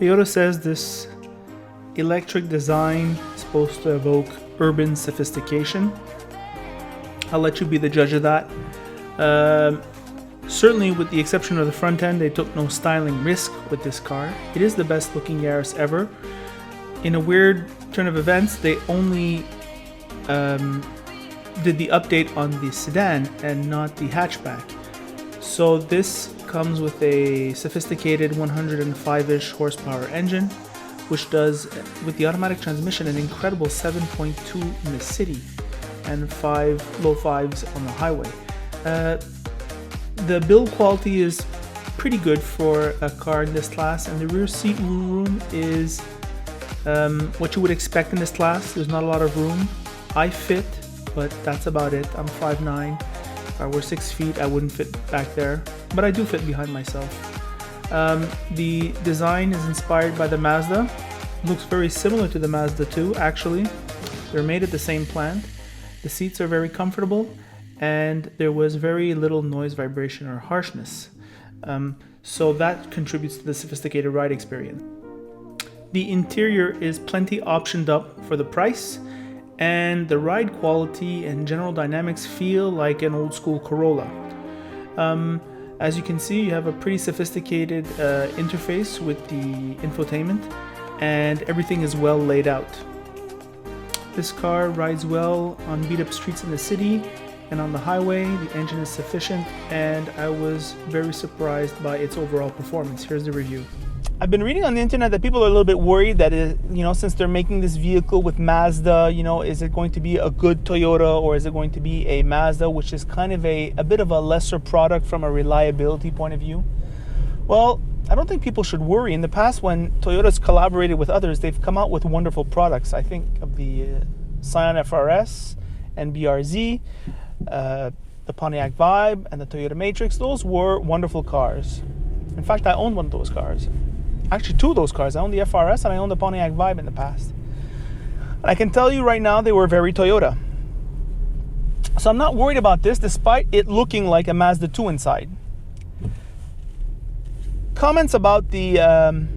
Toyota says this electric design is supposed to evoke urban sophistication. I'll let you be the judge of that. Certainly, with the exception of the front end, they took no styling risk with this car. It is the best looking Yaris ever. In a weird turn of events, they only did the update on the sedan and not the hatchback. So this comes with a sophisticated 105-ish horsepower engine, which does, with the automatic transmission, an incredible 7.2 in the city and low fives on the highway. The build quality is pretty good for a car in this class, and the rear seat room is what you would expect in this class. There's not a lot of room. I fit, but that's about it. I'm 5'9". If I were 6 feet, I wouldn't fit back there, but I do fit behind myself. The design is inspired by the Mazda. Looks very similar to the Mazda 2, actually. They're made at the same plant. The seats are very comfortable, and there was very little noise, vibration, or harshness. So that contributes to the sophisticated ride experience. The interior is plenty optioned up for the price, and the ride quality and general dynamics feel like an old school Corolla. As you can see, you have a pretty sophisticated interface with the infotainment, and everything is well laid out. This car rides well on beat up streets in the city and on the highway. The engine is sufficient, and I was very surprised by its overall performance. Here's the review. I've been reading on the internet that people are a little bit worried that, since they're making this vehicle with Mazda, is it going to be a good Toyota, or is it going to be a Mazda, which is kind of a bit of a lesser product from a reliability point of view? Well, I don't think people should worry. In the past, when Toyota's collaborated with others, they've come out with wonderful products. I think of the Scion FRS and BRZ, the Pontiac Vibe, and the Toyota Matrix. Those were wonderful cars. In fact, I owned one of those cars. Actually, two of those cars. I owned the FRS and I owned the Pontiac Vibe in the past. And I can tell you right now, they were very Toyota. So I'm not worried about this, despite it looking like a Mazda 2 inside. Comments about the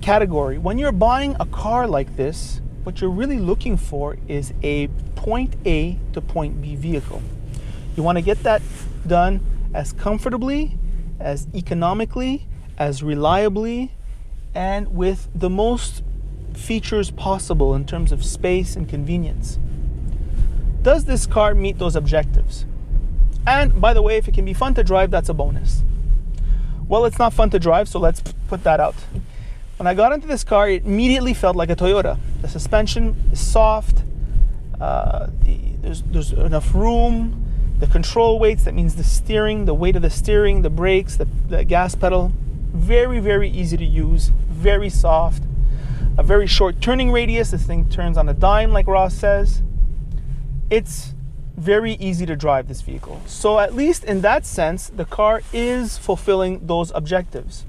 category. When you're buying a car like this, what you're really looking for is a point A to point B vehicle. You want to get that done as comfortably, as economically, as reliably, and with the most features possible in terms of space and convenience. Does this car meet those objectives? And by the way, if it can be fun to drive, that's a bonus. Well, it's not fun to drive, so let's put that out. When I got into this car, it immediately felt like a Toyota. The suspension is soft, there's enough room, the control weights, that means the steering, the weight of the steering, the brakes, the gas pedal, very, very easy to use, very soft, a very short turning radius. This thing turns on a dime, like Ross says. It's very easy to drive, this vehicle. So at least in that sense, the car is fulfilling those objectives.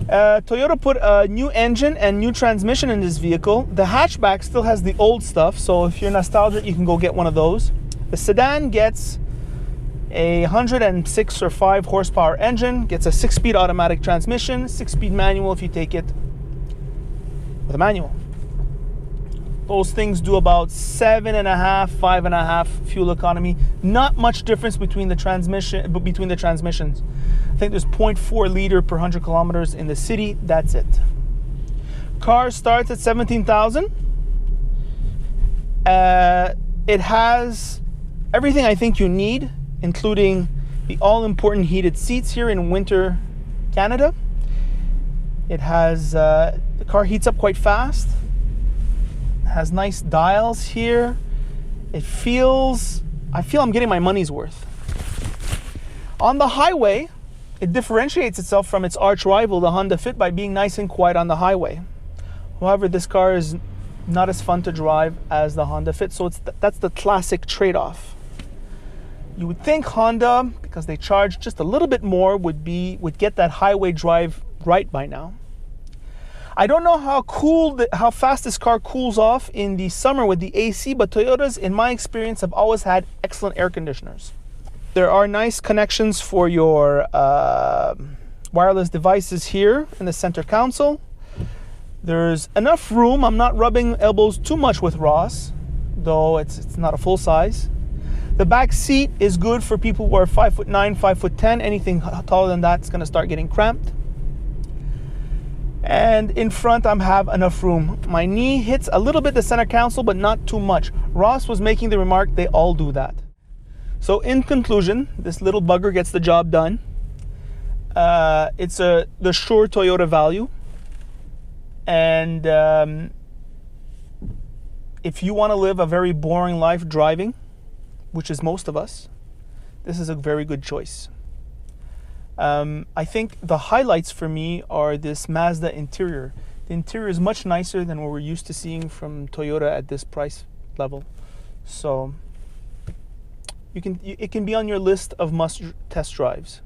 Toyota put a new engine and new transmission in this vehicle. The hatchback still has the old stuff, so if you're nostalgic, you can go get one of those. The sedan gets a 106 or 5 horsepower engine, gets a 6-speed automatic transmission, 6-speed manual if you take it with a manual. Those things do about 7.5, 5.5 fuel economy. Not much difference between the transmissions. I think there's 0.4 liter per 100 kilometers in the city. That's it. Car starts at $17,000. It has everything I think you need, including the all-important heated seats here in winter Canada. It has the car heats up quite fast. It has nice dials here. I feel I'm getting my money's worth. On the highway, it differentiates itself from its arch rival, the Honda Fit, by being nice and quiet on the highway. However, this car is not as fun to drive as the Honda Fit, so that's the classic trade-off. You would think Honda, because they charge just a little bit more, would get that highway drive right by now. I don't know how fast this car cools off in the summer with the AC, but Toyotas, in my experience, have always had excellent air conditioners. There are nice connections for your wireless devices here in the center console. There's enough room. I'm not rubbing elbows too much with Ross, though it's not a full size. The back seat is good for people who are 5'9", 5'10". Anything taller than that is going to start getting cramped. And in front, I have enough room. My knee hits a little bit the center console, but not too much. Ross was making the remark, they all do that. So in conclusion, this little bugger gets the job done. It's the sure Toyota value. And if you want to live a very boring life driving, which is most of us, this is a very good choice. I think the highlights for me are this Mazda interior. The interior is much nicer than what we're used to seeing from Toyota at this price level. So it can be on your list of must test drives.